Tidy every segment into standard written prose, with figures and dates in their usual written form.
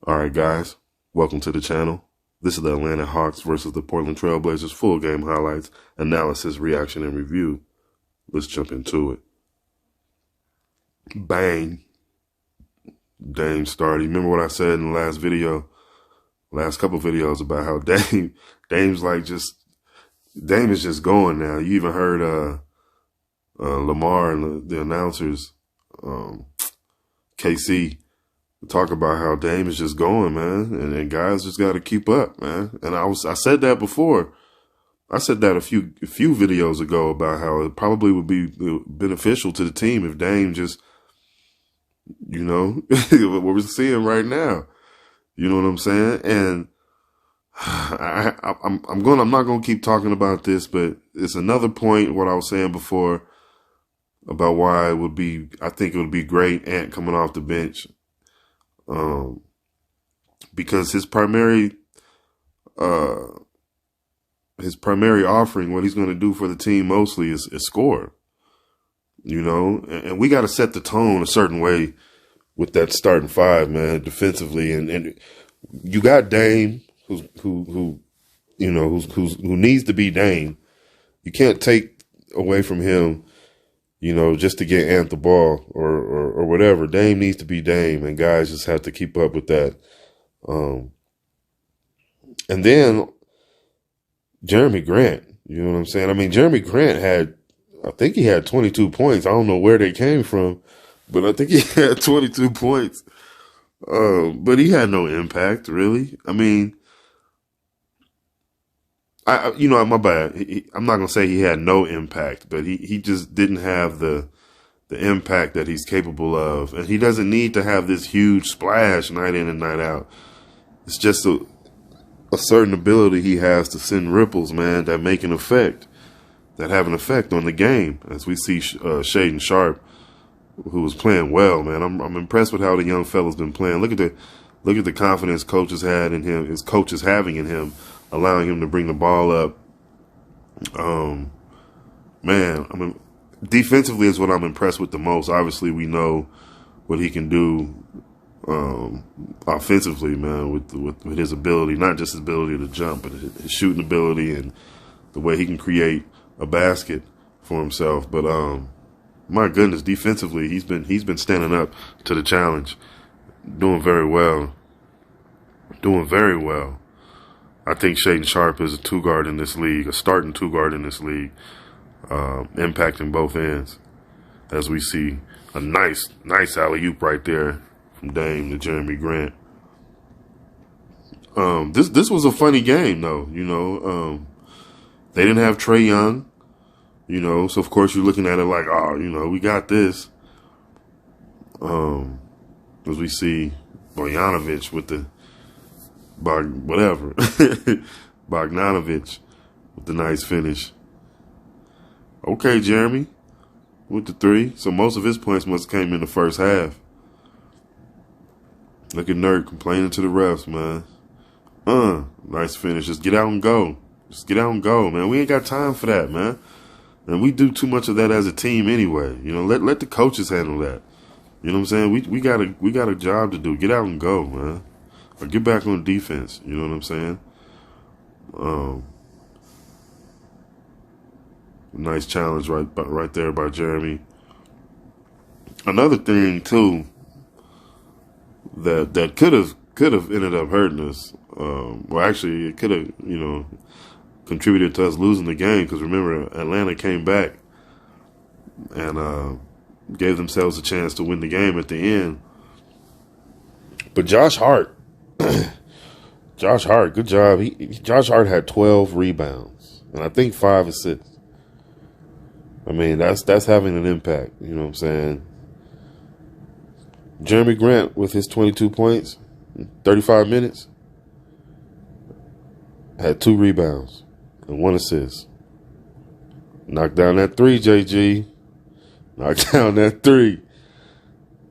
All right, guys, welcome to the channel. This is the Atlanta Hawks versus the Portland Trail Blazers full game highlights, analysis, reaction, and review. Let's jump into it. Bang. Dame started. Remember what I said in the last couple videos about how Dame is just going now. You even heard Lamar and the announcers, KC, talk about how Dame is just going, man, and guys just got to keep up, man. And I said that before. I said that a few videos ago about how it probably would be beneficial to the team if Dame just, what we're seeing right now. You know what I'm saying? And I'm not gonna keep talking about this, but it's another point what I was saying before about why I think it would be great Ant coming off the bench. Because his primary offering, what he's going to do for the team mostly is score, and we got to set the tone a certain way with that starting five, man, defensively. And you got Dame who needs to be Dame. You can't take away from him, just to get Ant the ball or whatever. Dame needs to be Dame, and guys just have to keep up with that. And then Jerami Grant, you know what I'm saying? I mean, Jerami Grant I think he had 22 points. I don't know where they came from, but I think he had 22 points. But he had no impact, really. I mean, my bad. I'm not going to say he had no impact, but he just didn't have the impact that he's capable of. And he doesn't need to have this huge splash night in and night out. It's just a certain ability he has to send ripples, man, that have an effect on the game. As we see Shaedon Sharpe, who was playing well, man. I'm impressed with how the young fella's been playing. Look at the confidence coaches had in him, his coaches having in him, allowing him to bring the ball up. Man, defensively is what I'm impressed with the most. Obviously, we know what he can do offensively, man, with his ability, not just his ability to jump, but his shooting ability and the way he can create a basket for himself. But my goodness, defensively, he's been standing up to the challenge, doing very well. I think Shaedon Sharpe is a two-guard in this league, a starting two-guard in this league, impacting both ends. As we see a nice alley-oop right there from Dame to Jerami Grant. This was a funny game, though. They didn't have Trae Young, so of course you're looking at it like, we got this. As we see Bogdanovich with the Bogdanovich with the nice finish. Okay, Jerami with the three. So most of his points must have came in the first half. Look at Nurk complaining to the refs, man. Nice finish. Just get out and go. Man. We ain't got time for that, man. And we do too much of that as a team anyway. Let the coaches handle that. You know what I'm saying? We got a job to do. Get out and go, man. Or get back on defense. You know what I'm saying? Nice challenge right there by Jerami. Another thing too that could have ended up hurting us. Well, actually, it could have contributed to us losing the game, because remember, Atlanta came back and gave themselves a chance to win the game at the end. But Josh Hart, good job. Josh Hart had 12 rebounds and I think 5 assists. I mean, that's having an impact. You know what I'm saying? Jerami Grant with his 22 points, 35 minutes, had 2 rebounds and 1 assist. Knocked down that 3, JG. Knocked down that 3.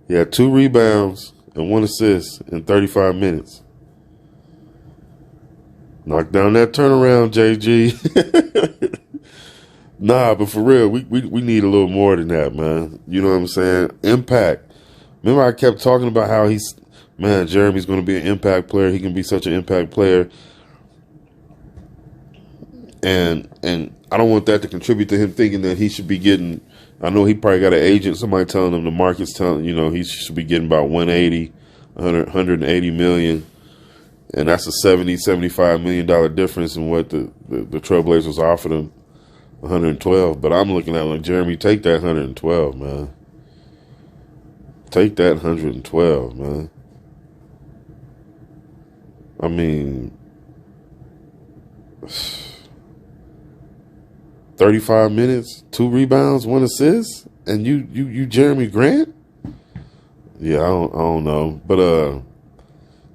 He had 2 rebounds and 1 assist in 35 minutes. Knocked down that turnaround, JG. Nah, but for real, we need a little more than that, man. You know what I'm saying? Impact. Remember I kept talking about how he's man, Jeremy's going to be an impact player. He can be such an impact player. And I don't want that to contribute to him thinking that he should be getting, I know he probably got an agent, somebody telling him, the market's telling, he should be getting about 180 million. And that's a $75 million difference in what the Trailblazers offered him, 112. But I'm looking at like, Jeremy, take that 112, man. Take that 112, man. I mean, 35 minutes, 2 rebounds, 1 assist, and you Jeremy Grant? Yeah, I don't know. But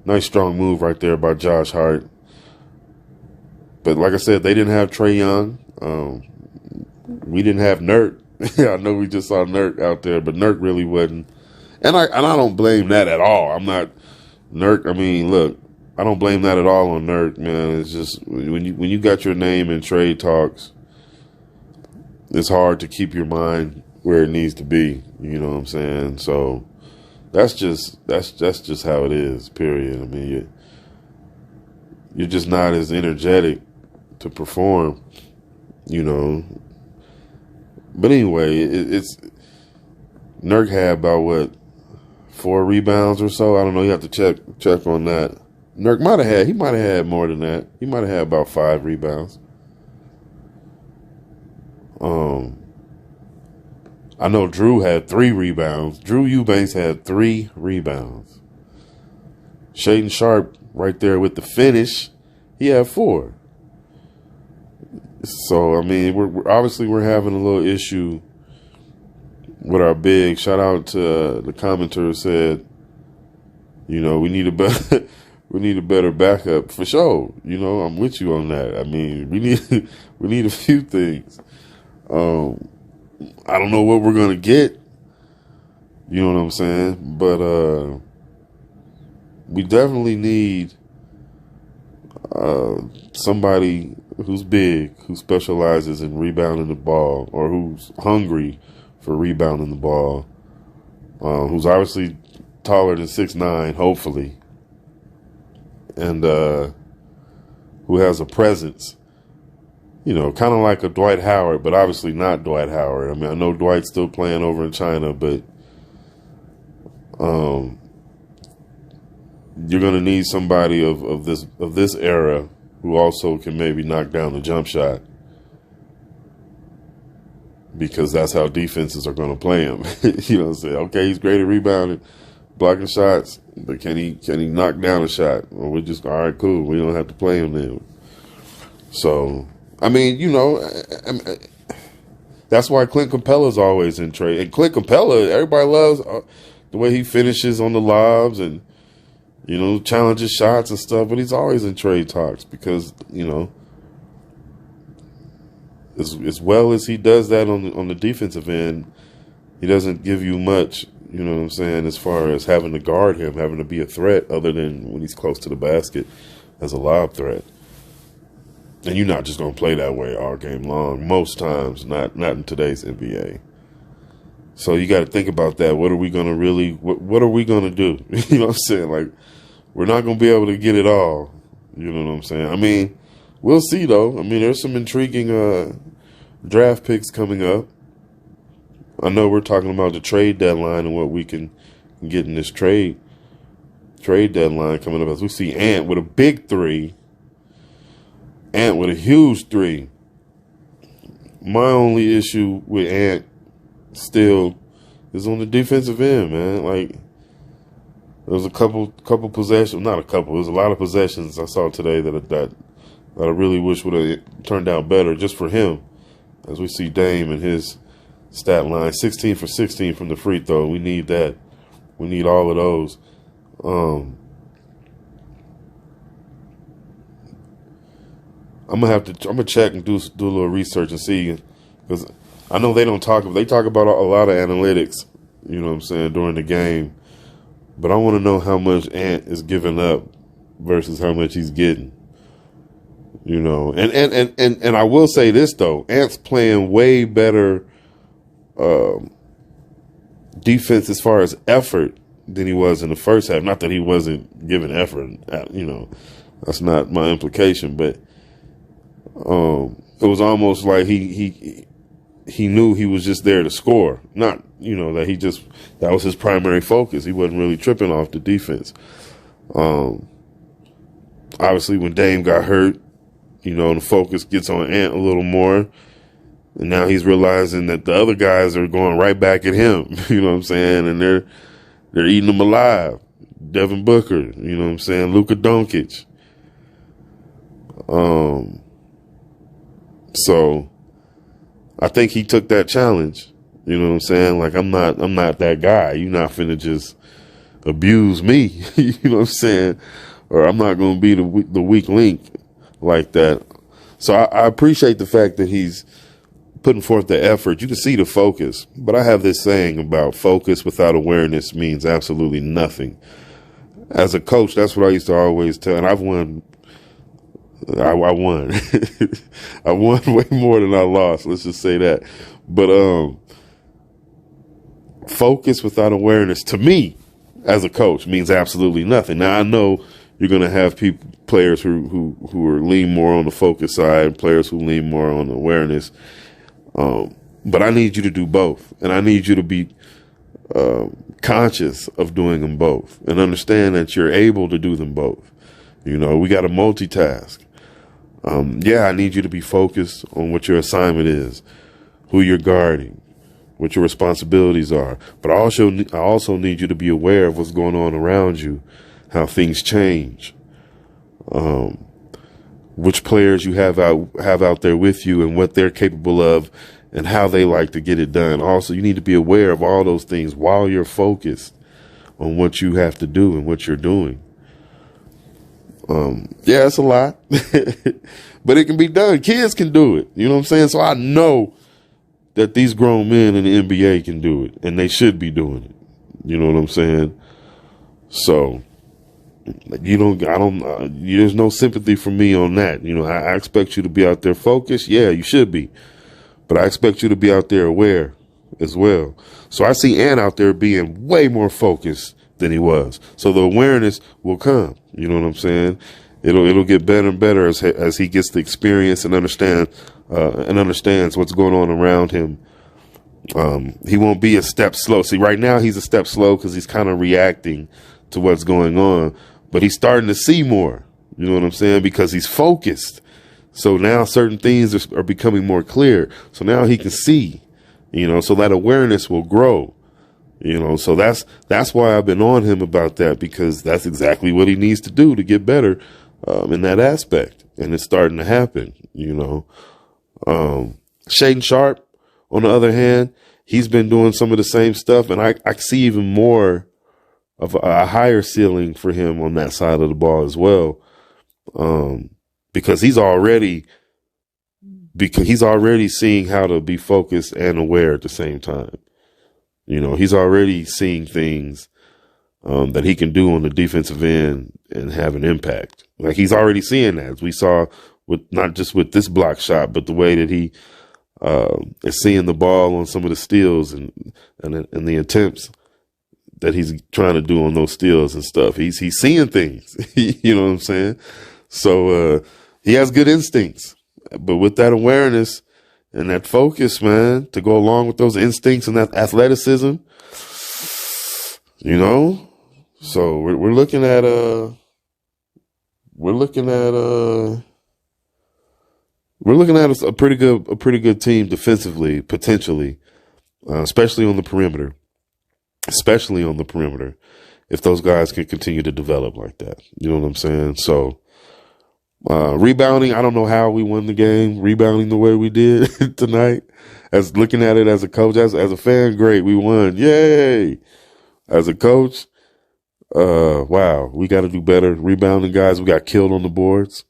nice strong move right there by Josh Hart. But like I said, they didn't have Trae Young. We didn't have Nurk. I know we just saw Nurk out there, but Nurk really wasn't. And I don't blame that at all. I'm not Nurk. I mean, look, I don't blame that at all on Nurk, man. It's just when you got your name in trade talks, it's hard to keep your mind where it needs to be. You know what I'm saying? So that's just how it is. Period. I mean, you're just not as energetic to perform. But anyway, it's Nurk had about 4 rebounds or so. I don't know. You have to check on that. Nurk might have had more than that. He might have had about 5 rebounds. I know Drew had 3 rebounds. Drew Eubanks had 3 rebounds. Shaedon Sharpe right there with the finish, he had 4. So I mean, we're obviously having a little issue with our big. Shout out to the commenter who said, we need a better backup for sure. I'm with you on that. I mean, we need a few things. I don't know what we're gonna get. You know what I'm saying? But we definitely need somebody who's big, who specializes in rebounding the ball, or who's hungry for rebounding the ball, who's obviously taller than 6'9", hopefully, and who has a presence. Kind of like a Dwight Howard, but obviously not Dwight Howard. I mean, I know Dwight's still playing over in China, but you're going to need somebody of this era who also can maybe knock down the jump shot, because that's how defenses are going to play him. You know what I'm saying? Okay, he's great at rebounding, blocking shots, but can he knock down a shot? Or we're just, all right, cool, we don't have to play him then. So, I mean, that's why Clint Capella's always in trade. And Clint Capella, everybody loves the way he finishes on the lobs and, challenges shots and stuff. But he's always in trade talks because, as well as he does that on the defensive end, he doesn't give you much, you know what I'm saying, as far as having to guard him, having to be a threat other than when he's close to the basket as a lob threat. And you're not just going to play that way all game long. Most times, not in today's NBA. So you got to think about that. What are we going to what are we going to do? You know what I'm saying? Like, we're not going to be able to get it all. You know what I'm saying? I mean, we'll see, though. I mean, there's some intriguing draft picks coming up. I know we're talking about the trade deadline and what we can get in this trade deadline coming up. As we see Ant with a big 3. Ant with a huge 3. My only issue with Ant still is on the defensive end, man. Like, there was a couple possessions, not a couple, there was a lot of possessions I saw today that I really wish would have turned out better just for him. As we see Dame and his stat line, 16 for 16 from the free throw. We need that. We need all of those. I'm gonna check and do a little research and see, because I know they talk about a lot of analytics, you know what I'm saying, during the game, but I want to know how much Ant is giving up versus how much he's getting, and I will say this though, Ant's playing way better defense as far as effort than he was in the first half. Not that he wasn't giving effort, that's not my implication, but it was almost like he knew he was just there to score. Not, that was his primary focus. He wasn't really tripping off the defense. Obviously when Dame got hurt, the focus gets on Ant a little more. And now he's realizing that the other guys are going right back at him. You know what I'm saying? And they're eating him alive. Devin Booker, Luka Doncic. So I think he took that challenge. You know what I'm saying? Like, I'm not that guy. You're not finna just abuse me. You know what I'm saying? Or I'm not going to be the weak link like that. So I appreciate the fact that he's putting forth the effort. You can see the focus. But I have this saying about focus without awareness means absolutely nothing. As a coach, that's what I used to always tell. And I've won. I won. I won way more than I lost. Let's just say that. But focus without awareness, to me, as a coach, means absolutely nothing. Now, I know you're going to have players who are lean more on the focus side, players who lean more on the awareness. But I need you to do both, and I need you to be conscious of doing them both, and understand that you're able to do them both. We got to multitask. I need you to be focused on what your assignment is, who you're guarding, what your responsibilities are. But I also need you to be aware of what's going on around you, how things change, which players you have out there with you and what they're capable of and how they like to get it done. Also, you need to be aware of all those things while you're focused on what you have to do and what you're doing. It's a lot, but it can be done. Kids can do it. You know what I'm saying? So I know that these grown men in the NBA can do it, and they should be doing it. You know what I'm saying? So there's no sympathy for me on that. I expect you to be out there focused. Yeah, you should be, but I expect you to be out there aware as well. So I see Ant out there being way more focused than he was. So the awareness will come. You know what I'm saying? It'll get better and better as he gets the experience and understands what's going on around him. He won't be a step slow. See, right now he's a step slow because he's kind of reacting to what's going on, but he's starting to see more. You know what I'm saying? Because he's focused. So now certain things are becoming more clear. So now he can see, so that awareness will grow. So that's why I've been on him about that, because that's exactly what he needs to do to get better in that aspect. And it's starting to happen, Shaedon Sharpe, on the other hand, he's been doing some of the same stuff, and I see even more of a higher ceiling for him on that side of the ball as well, because he's already seeing how to be focused and aware at the same time. He's already seeing things that he can do on the defensive end and have an impact. Like, he's already seeing that, as we saw with not just with this block shot, but the way that he is seeing the ball on some of the steals and the attempts that he's trying to do on those steals and stuff. He's seeing things. You know what I'm saying? So he has good instincts, but with that awareness and that focus, man, to go along with those instincts and that athleticism, so we're looking at a pretty good team defensively, potentially, especially on the perimeter, if those guys can continue to develop like that. You know what I'm saying? So, rebounding, I don't know how we won the game, rebounding the way we did tonight. As looking at it as a coach, as a fan, great, we won. Yay. As a coach, wow, we got to do better. Rebounding guys, we got killed on the boards.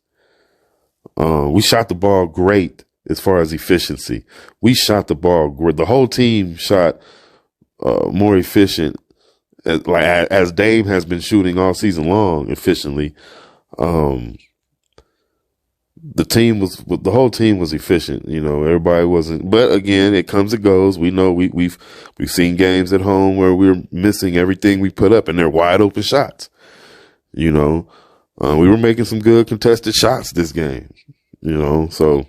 We shot the ball great as far as efficiency. We shot the ball great. The whole team shot more efficient, as Dame has been shooting all season long efficiently. the whole team was efficient. You know, everybody wasn't, but again, it comes and goes. We know we've seen games at home where we're missing everything we put up and they're wide open shots. You know, we were making some good contested shots this game, you know, so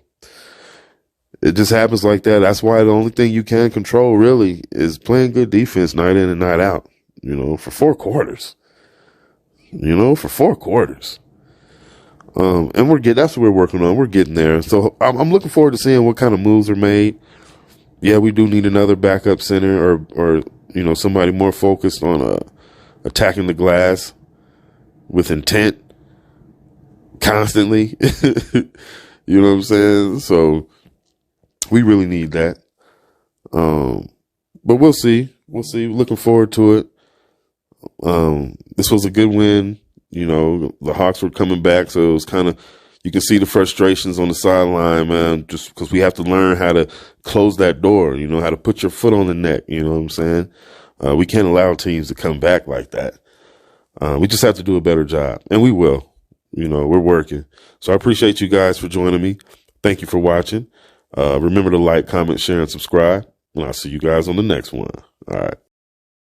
it just happens like that. That's why the only thing you can control really is playing good defense night in and night out, you know, for 4 quarters, and that's what we're working on. We're getting there. So I'm looking forward to seeing what kind of moves are made. Yeah, we do need another backup center or, you know, somebody more focused on, attacking the glass with intent constantly. You know what I'm saying? So we really need that. But we'll see. Looking forward to it. This was a good win. You know, the Hawks were coming back, so it was kind of, you can see the frustrations on the sideline, man, just because we have to learn how to close that door, you know, how to put your foot on the neck, you know what I'm saying? We can't allow teams to come back like that. We just have to do a better job, and we will. You know, we're working. So I appreciate you guys for joining me. Thank you for watching. Remember to like, comment, share, and subscribe, and I'll see you guys on the next one. All right.